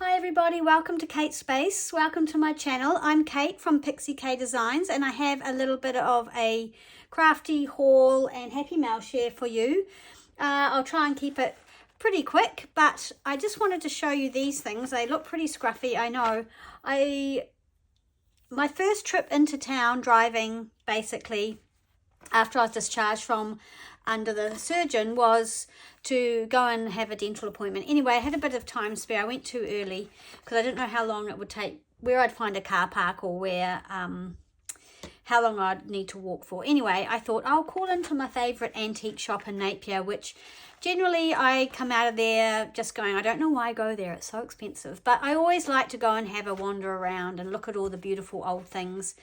Hi everybody, welcome to Kate's Space. Welcome to my channel. I'm Kate from Pixie Designs and I have a little bit of a crafty haul and happy mail share for you. I'll try and keep it pretty quick, but I just wanted to show you these things. They look pretty scruffy, I know. My first trip into town driving, basically, after I was discharged from under the surgeon, was to go and have a dental appointment. Anyway, I had a bit of time spare. I went too early because I didn't know how long it would take, where I'd find a car park or where, how long I'd need to walk for. Anyway, I thought I'll call into my favourite antique shop in Napier, which generally I come out of there just going, I don't know why I go there, it's so expensive. But I always like to go and have a wander around and look at all the beautiful old things.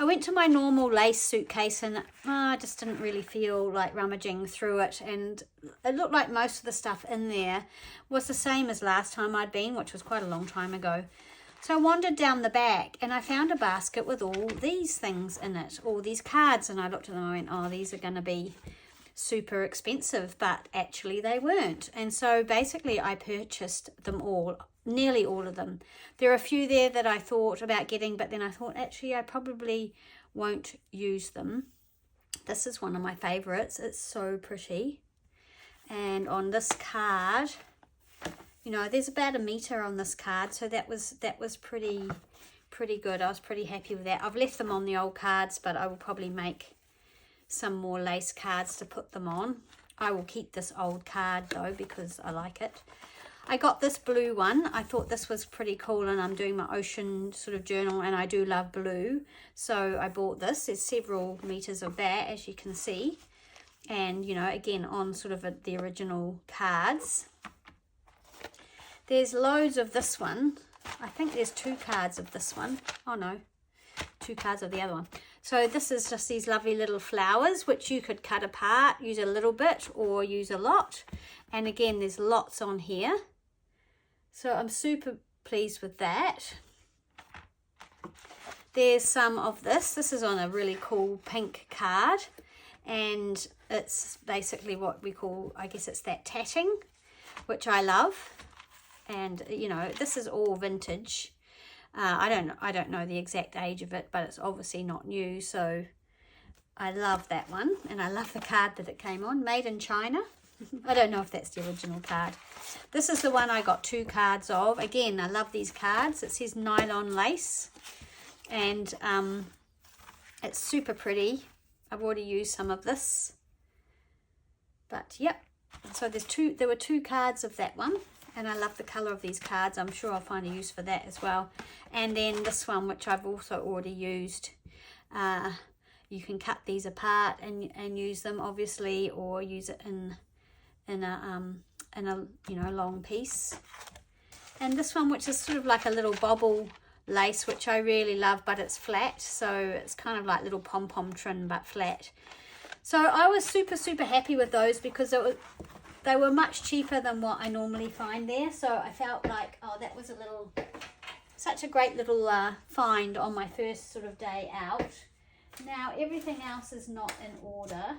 I went to my normal lace suitcase and I just didn't really feel like rummaging through it, and it looked like most of the stuff in there was the same as last time I'd been, which was quite a long time ago. So I wandered down the back and I found a basket with all these things in it, all these cards, and I looked at them and I went, oh, these are going to be super expensive, but actually they weren't. And so basically I purchased them all, nearly all of them. There are a few there that I thought about getting, but then I thought actually I probably won't use them. This is one of my favorites. It's so pretty. And on this card, you know, there's about a meter on this card, so that was pretty good. I was pretty happy with that. I've left them on the old cards, but I will probably make some more lace cards to put them on. I will keep this old card though because I like it. I got this blue one. I thought this was pretty cool, and I'm doing my ocean sort of journal and I do love blue, so I bought this. There's several meters of that, as you can see, and you know, again on sort of the original cards. There's loads of this one. I think there's 2 cards of this one. Oh no, 2 cards of the other one. So this is just these lovely little flowers, which you could cut apart, use a little bit or use a lot. And again, there's lots on here. So I'm super pleased with that. There's some of this. This is on a really cool pink card. And it's basically what we call, I guess it's that tatting, which I love. And, you know, this is all vintage. I don't know the exact age of it, but it's obviously not new, so I love that one, and I love the card that it came on, made in China. I don't know if that's the original card. This is the one I got 2 cards of. Again, I love these cards. It says nylon lace, and it's super pretty. I've already used some of this, but yep. So there were 2 cards of that one. And I love the colour of these cards. I'm sure I'll find a use for that as well. And then this one, which I've also already used. You can cut these apart and use them, obviously, or use it in a you know, long piece. And this one, which is sort of like a little bobble lace, which I really love, but it's flat, so it's kind of like little pom-pom trim but flat. So I was super happy with those because they were much cheaper than what I normally find there. So I felt like, oh, that was such a great little find on my first sort of day out. Now everything else is not in order.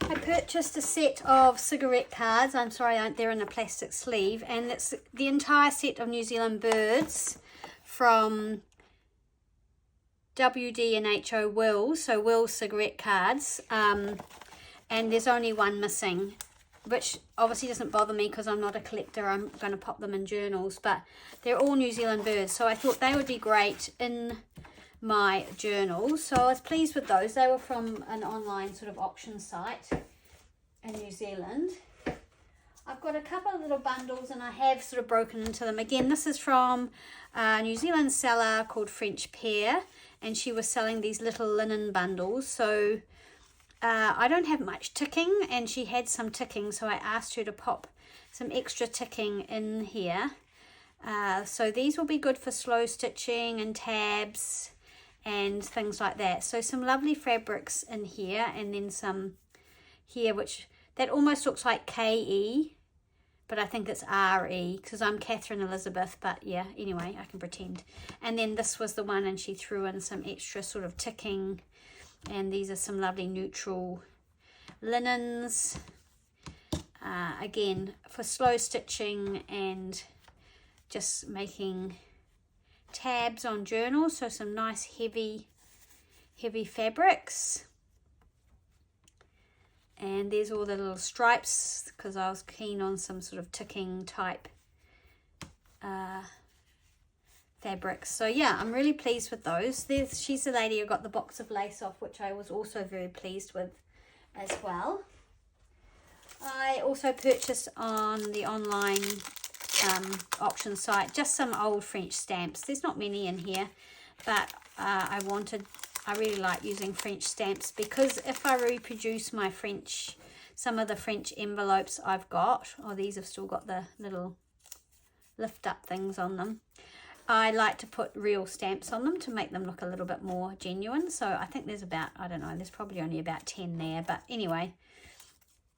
I purchased a set of cigarette cards. I'm sorry, they're in a plastic sleeve, and it's the entire set of New Zealand birds from WD&HO Wills, so Wills cigarette cards. And there's only one missing, which obviously doesn't bother me because I'm not a collector. I'm going to pop them in journals, but they're all New Zealand birds, so I thought they would be great in my journals. So I was pleased with those. They were from an online sort of auction site in New Zealand. I've got a couple of little bundles and I have sort of broken into them. Again, this is from a New Zealand seller called French Pear, and she was selling these little linen bundles. So I don't have much ticking, and she had some ticking, so I asked her to pop some extra ticking in here. So these will be good for slow stitching and tabs and things like that. So some lovely fabrics in here, and then some here, which that almost looks like KE, but I think it's RE because I'm Catherine Elizabeth, but yeah, anyway, I can pretend. And then this was the one, and she threw in some extra sort of ticking. And these are some lovely neutral linens. Again, for slow stitching and just making tabs on journals, so some nice heavy fabrics. And there's all the little stripes because I was keen on some sort of ticking type fabrics. So yeah, I'm really pleased with those. She's the lady who got the box of lace off, which I was also very pleased with as well. I also purchased on the online auction site just some old French stamps. There's not many in here, but I really like using French stamps because if I reproduce my some of the French envelopes I've got, these have still got the little lift up things on them. I like to put real stamps on them to make them look a little bit more genuine. So I think there's about, I don't know, there's probably only about 10 there. But anyway,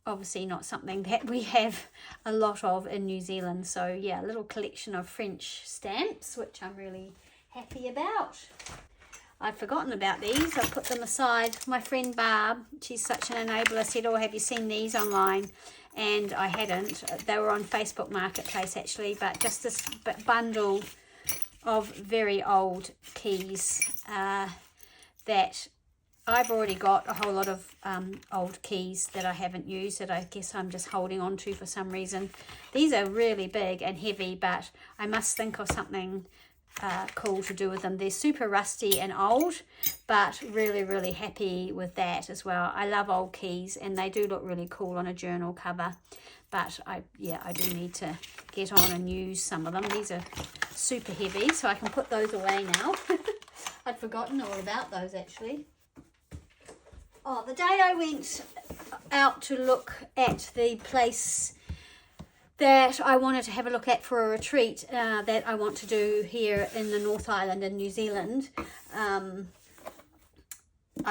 obviously not something that we have a lot of in New Zealand. So yeah, a little collection of French stamps, which I'm really happy about. I'd forgotten about these. I put them aside. My friend Barb, she's such an enabler, said, oh, have you seen these online? And I hadn't. They were on Facebook Marketplace actually, but just this bundle of very old keys that I've already got a whole lot of old keys that I haven't used that I guess I'm just holding on to for some reason. These are really big and heavy, but I must think of something cool to do with them. They're super rusty and old, but really happy with that as well. I love old keys and they do look really cool on a journal cover, but I do need to get on and use some of them. These are super heavy, so I can put those away now. I'd forgotten all about those actually. Oh, the day I went out to look at the place that I wanted to have a look at for a retreat that I want to do here in the North Island in New Zealand. I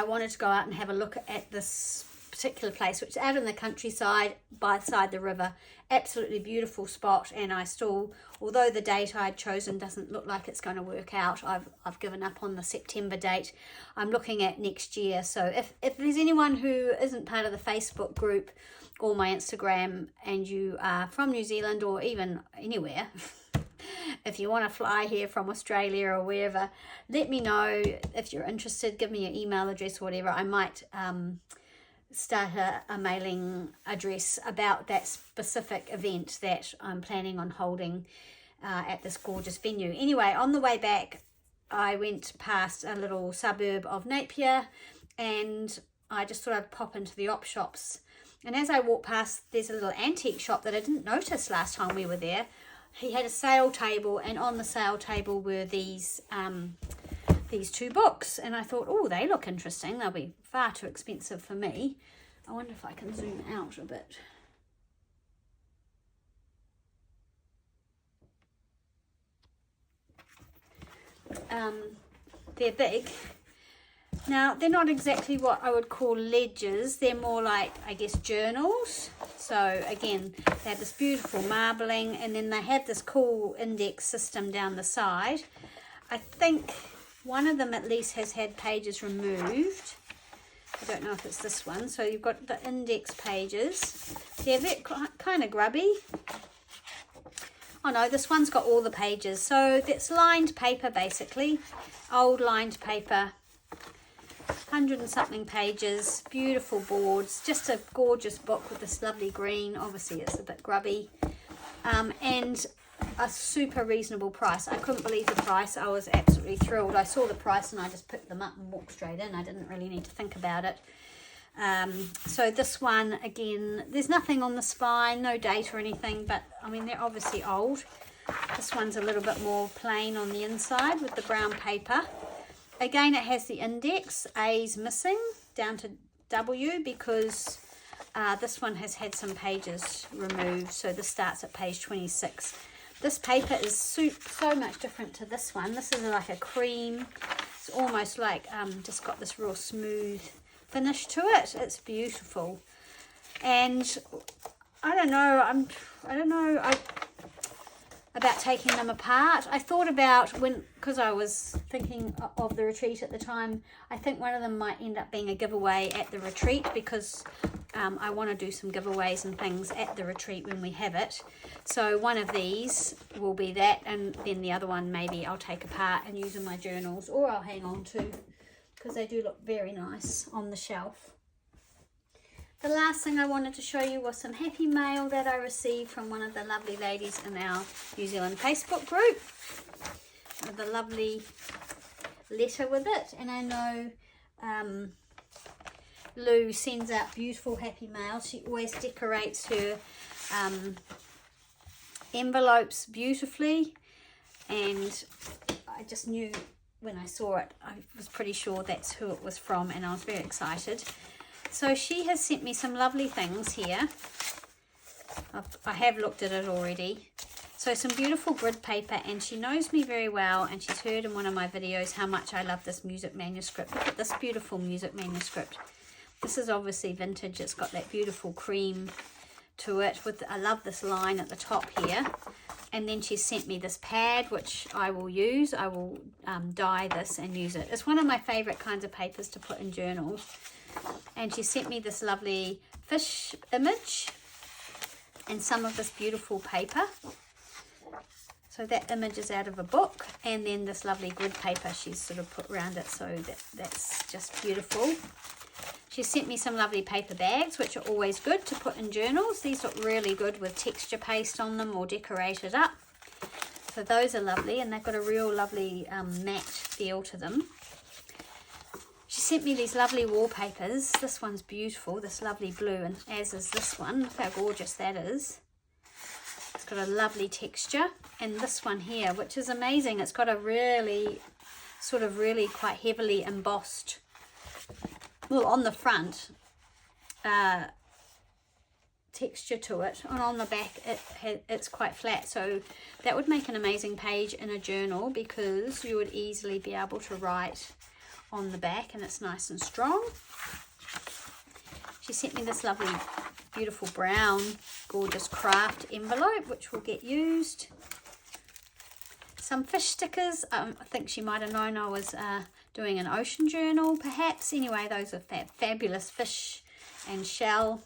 wanted to go out and have a look at this particular place, which is out in the countryside beside the river. Absolutely beautiful spot, and I still, although the date I'd chosen doesn't look like it's going to work out, I've given up on the September date. I'm looking at next year. So if there's anyone who isn't part of the Facebook group or my Instagram and you are from New Zealand or even anywhere, if you want to fly here from Australia or wherever, let me know if you're interested. Give me your email address or whatever. I might start a mailing address about that specific event that I'm planning on holding at this gorgeous venue. Anyway, on the way back, I went past a little suburb of Napier and I just thought I'd pop into the op shops. And as I walked past, there's a little antique shop that I didn't notice last time we were there. He had a sale table, and on the sale table were these two books. And I thought, oh, they look interesting. They'll be far too expensive for me. I wonder if I can zoom out a bit. They're big. Now, they're not exactly what I would call ledgers. They're more like, I guess, journals. So, again, they have this beautiful marbling, and then they have this cool index system down the side. I think one of them at least has had pages removed. I don't know if it's this one. So, you've got the index pages. They're kind of grubby. Oh, no, this one's got all the pages. So, it's lined paper, basically. Old lined paper. 100 and something pages, beautiful boards, just a gorgeous book with this lovely green. Obviously it's a bit grubby, and a super reasonable price. I couldn't believe the price. I was absolutely thrilled. I saw the price and I just picked them up and walked straight in. I didn't really need to think about it. So this one, again, there's nothing on the spine, no date or anything, but I mean they're obviously old. This one's a little bit more plain on the inside with the brown paper. Again, it has the index. A's missing down to W because this one has had some pages removed. So this starts at page 26. This paper is so much different to this one. This is like a cream. It's almost like just got this real smooth finish to it. It's beautiful. And I don't know. I don't know about taking them apart. I thought about because I was thinking of the retreat at the time, I think one of them might end up being a giveaway at the retreat because I want to do some giveaways and things at the retreat when we have it. So one of these will be that, and then the other one maybe I'll take apart and use in my journals, or I'll hang on to, because they do look very nice on the shelf. The last thing I wanted to show you was some happy mail that I received from one of the lovely ladies in our New Zealand Facebook group. With a lovely letter with it, and I know Lou sends out beautiful happy mail. She always decorates her envelopes beautifully, and I just knew when I saw it, I was pretty sure that's who it was from, and I was very excited. So she has sent me some lovely things here. I have looked at it already. So some beautiful grid paper, and she knows me very well, and she's heard in one of my videos how much I love this music manuscript. Look at this beautiful music manuscript. This is obviously vintage. It's got that beautiful cream to it. I love this line at the top here. And then she sent me this pad, which I will use. I will dye this and use it. It's one of my favorite kinds of papers to put in journals. And she sent me this lovely fish image and some of this beautiful paper. So that image is out of a book, and then this lovely grid paper she's sort of put around it, so that's just beautiful. She sent me some lovely paper bags, which are always good to put in journals. These look really good with texture paste on them or decorated up. So those are lovely, and they've got a real lovely matte feel to them. She sent me these lovely wallpapers. This one's beautiful, this lovely blue, and as is this one. Look how gorgeous that is. It's got a lovely texture, and this one here, which is amazing, it's got a really quite heavily embossed, well, on the front texture to it, and on the back it's quite flat, so that would make an amazing page in a journal, because you would easily be able to write on the back, and it's nice and strong. She sent me this lovely beautiful brown gorgeous craft envelope, which will get used. Some fish stickers. I think she might have known I was doing an ocean journal perhaps. Anyway, those are fabulous fish and shell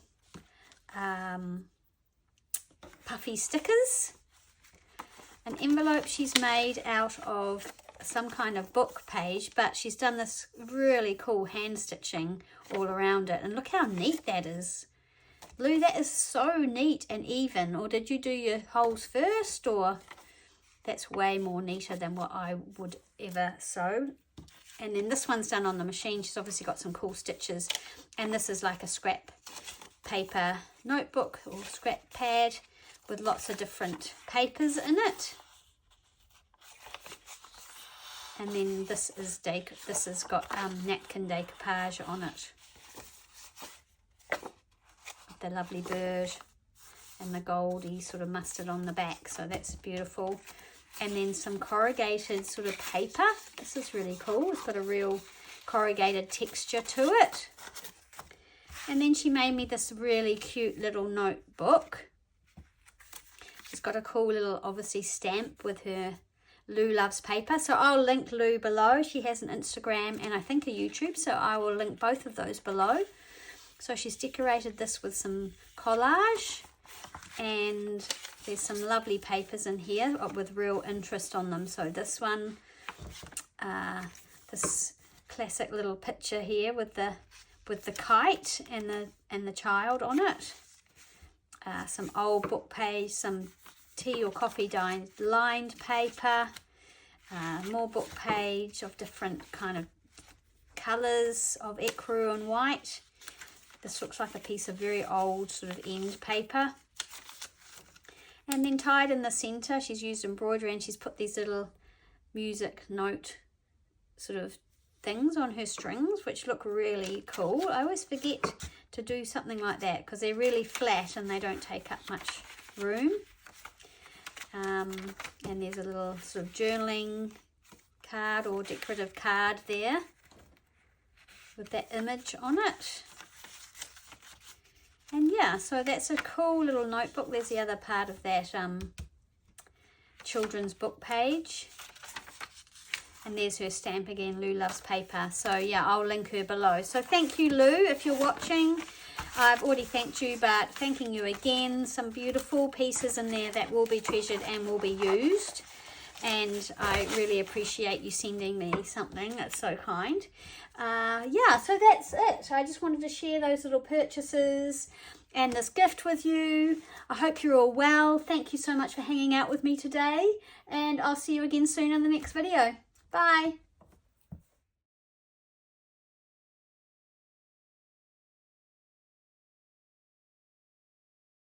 puffy stickers. An envelope she's made out of some kind of book page, but she's done this really cool hand stitching all around it, and look how neat that is. Lou, that is so neat and even. Or did you do your holes first? Or that's way more neater than what I would ever sew. And then this one's done on the machine. She's obviously got some cool stitches, and this is like a scrap paper notebook or scrap pad with lots of different papers in it. And then this is this has got napkin decoupage on it. The lovely bird and the goldy sort of mustard on the back, so that's beautiful. And then some corrugated sort of paper. This is really cool. It's got a real corrugated texture to it. And then she made me this really cute little notebook. She's got a cool little, obviously, stamp with her Lou Loves Paper. So I'll link Lou below. She has an Instagram and I think a YouTube, so I will link both of those below. So she's decorated this with some collage, and there's some lovely papers in here with real interest on them. So this one, this classic little picture here with the kite and the child on it. Some old book page, some tea or coffee lined paper, more book page of different kind of colours of ecru and white. This looks like a piece of very old sort of end paper. And then tied in the centre, she's used embroidery, and she's put these little music note sort of things on her strings, which look really cool. I always forget to do something like that because they're really flat and they don't take up much room. And there's a little sort of journaling card or decorative card there with that image on it. And yeah, so that's a cool little notebook. There's the other part of that children's book page. And there's her stamp again, Lou Loves Paper. So yeah, I'll link her below. So thank you, Lou, if you're watching. I've already thanked you, but thanking you again. Some beautiful pieces in there that will be treasured and will be used. And I really appreciate you sending me something. That's so kind. Yeah, so that's it. I just wanted to share those little purchases and this gift with you. I hope you're all well. Thank you so much for hanging out with me today. And I'll see you again soon in the next video. Bye.